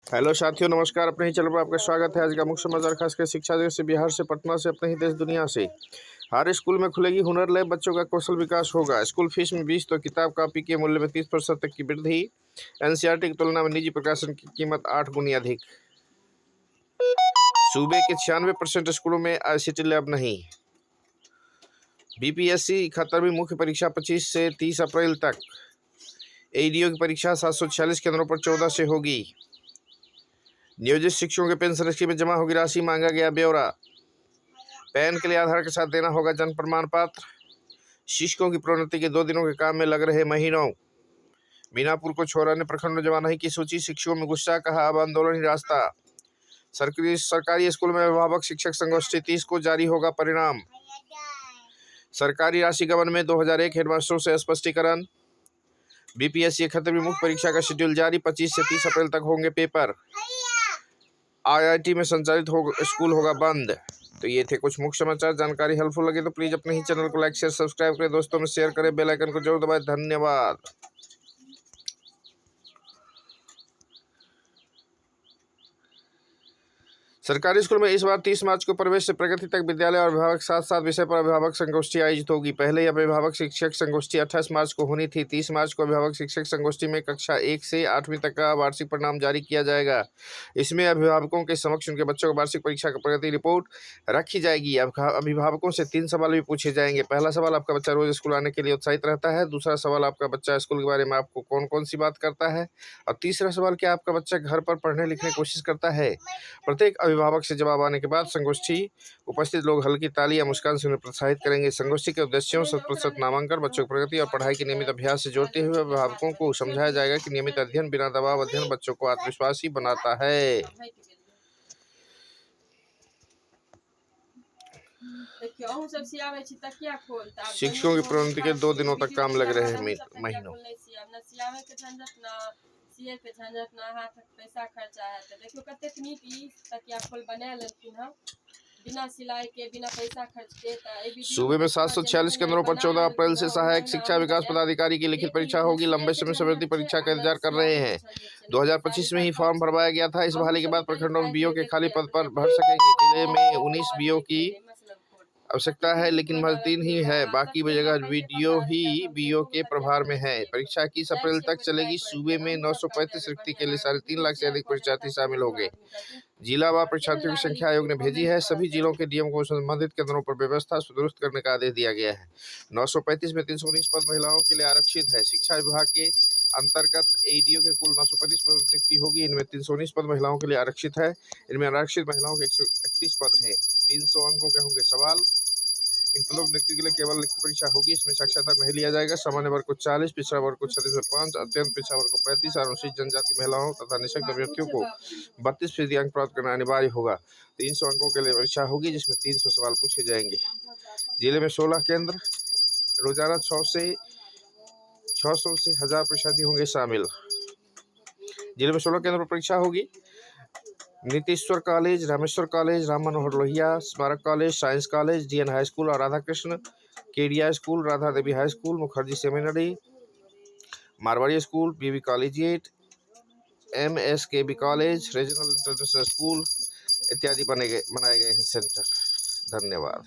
Hello साथियों, नमस्कार। अपने ही चैनल पर आपका स्वागत है। आज का मुख्य समाचार खासकर शिक्षा जगत से, बिहार से, पटना से, अपने ही देश दुनिया से। हर स्कूल में खुलेगी हुनर लैब, बच्चों का कौशल विकास होगा। स्कूल फीस में 20 तो किताब कॉपी के मूल्य में 30% तक की वृद्धि। एनसीईआरटी की तुलना में निजी प्रकाशन की कीमत 8 गुनी अधिक। सूबे के 96% स्कूलों में आईसीटी लैब नहीं। बीपीएससी 71वीं मुख्य परीक्षा 25 से 30 अप्रैल तक। एडीओ की परीक्षा 746 केंद्रों पर 14 से होगी। नियोजित शिक्षकों के पेंशन स्कीम में जमा होगी राशि, मांगा गया ब्यौरा। पैन के लिए आधार के साथ देना होगा जन्म प्रमाण पत्र। शिक्षकों की प्रोन्नति के 2 दिनों के काम में लग रहे महीनों। मीनापुर को छोरा ने प्रखंड में जमा नहीं की सूची, शिक्षकों में गुस्सा, कहा अब आंदोलन ही रास्ता। सरकारी स्कूल में अभिभावक शिक्षक संगोष्ठी 30 को जारी होगा परिणाम। सरकारी राशि गबन में 2001 हेडमास्टरों से स्पष्टीकरण। बीपीएससी 71वीं मुख्य परीक्षा का शेड्यूल जारी, 25 से 30 अप्रैल तक होंगे पेपर। आईआईटी में संचालित स्कूल होगा बंद। तो ये थे कुछ मुख्य समाचार। जानकारी हेल्पफुल लगे तो प्लीज अपने ही चैनल को लाइक शेयर सब्सक्राइब करें, दोस्तों में शेयर करें, बेल आइकन को जरूर दबाएं। धन्यवाद। सरकारी स्कूल में इस बार 30 मार्च को प्रवेश से प्रगति तक विद्यालय और अभिभावक साथ साथ विषय पर अभिभावक संगोष्ठी आयोजित होगी। पहले ही अभिभावक शिक्षक संगोष्ठी 28 मार्च को होनी थी। 30 मार्च को अभिभावक शिक्षक संगोष्ठी में कक्षा 1 से 8वीं तक का वार्षिक परिणाम जारी किया जाएगा। इसमें अभिभावकों के समक्ष उनके बच्चों को वार्षिक परीक्षा का प्रगति रिपोर्ट रखी जाएगी। अभिभावकों से 3 सवाल भी पूछे जाएंगे। पहला सवाल, आपका बच्चा रोज स्कूल आने के लिए उत्साहित रहता है। दूसरा सवाल, आपका बच्चा स्कूल के बारे में आपको कौन कौन सी बात करता है। और तीसरा सवाल, क्या आपका बच्चा घर पर पढ़ने लिखने की कोशिश करता है। प्रत्येक अभिभावक से जवाब आने के बाद संगोष्ठी उपस्थित लोग हल्की ताली या मुस्कान से उन्हें प्रोत्साहित करेंगे। संगोष्ठी के उद्देश्यों 100% नामांकन, बच्चों की प्रगति और पढ़ाई के नियमित अभ्यास से जोड़ते हुए अभिभावकों को समझाया जाएगा कि नियमित अध्ययन, बिना दबाव अध्ययन बच्चों को आत्मविश्वासी बनाता है। शिक्षकों की प्रोन्नति के 2 दिनों तक काम लग रहे हैं महीनों। सीए पे झंझट ना, हाथ पैसा खर्चा है। तो देखियो कते नीक ई तकिया खोल बना लेलखिन हम, बिना सिलाई के, बिना पैसा खर्च के। सूबे में 746 केंद्रों पर 14 अप्रैल से सहायक शिक्षा विकास पदाधिकारी की लिखित परीक्षा होगी। लंबे समय से भर्ती परीक्षा का इंतजार कर रहे हैं। 2025 में ही फॉर्म भरवाया गया था। इस बहाली के बाद प्रखंडों में बीओ के खाली पद पर भर सकेंगे। जिले में 19 बीओ की आवश्यकता है, लेकिन भर्ती ही है। बाकी जगह बीओ के प्रभार में है। परीक्षा 21 अप्रैल तक चलेगी। सूबे में 935 रिक्ति के लिए 3.5 लाख से अधिक परीक्षार्थी शामिल होंगे। जिलावार परीक्षार्थियों की संख्या आयोग ने भेजी है। सभी जिलों के डीएम को संबंधित केंद्रों पर व्यवस्था दुरुस्त करने का आदेश दिया गया है। 935 में 319 पद महिलाओं के लिए आरक्षित है। शिक्षा विभाग के अंतर्गत एडीओ के कुल 935 पद रिक्ति होगी। इनमें 319 पद महिलाओं के लिए आरक्षित है। इनमें आरक्षित महिलाओं के 131 पद हैं। 300 अंकों के होंगे सवाल। इन पदों की नियुक्ति के लिए केवल लिखित परीक्षा होगी। इसमें साक्षात्कार नहीं लिया जाएगा। सामान्य वर्ग को 40, पिछड़ा वर्ग को 36.5, अत्यंत पिछड़ा वर्ग को 35, अनुसूचित जनजाति महिलाओं तथा निःशक्त अभ्यर्थियों को 32% अंक प्राप्त करना अनिवार्य होगा। 300 अंकों के लिए परीक्षा होगी, जिसमें 300 सवाल पूछे जाएंगे। जिले में 16 केंद्र, रोजाना 600 से 1000 परीक्षार्थी होंगे शामिल। जिले में 16 केंद्र पर परीक्षा होगी। नीतीश्वर कॉलेज, रामेश्वर कॉलेज, राम मनोहर लोहिया स्मारक college, science college, DN high school और Radha Krishna Kedia school, Radha Devi high school, Mukherjee seminary, Marwari school, BB collegiate, MSKB college, regional international school इत्यादि बनाए गए हैं सेंटर। धन्यवाद।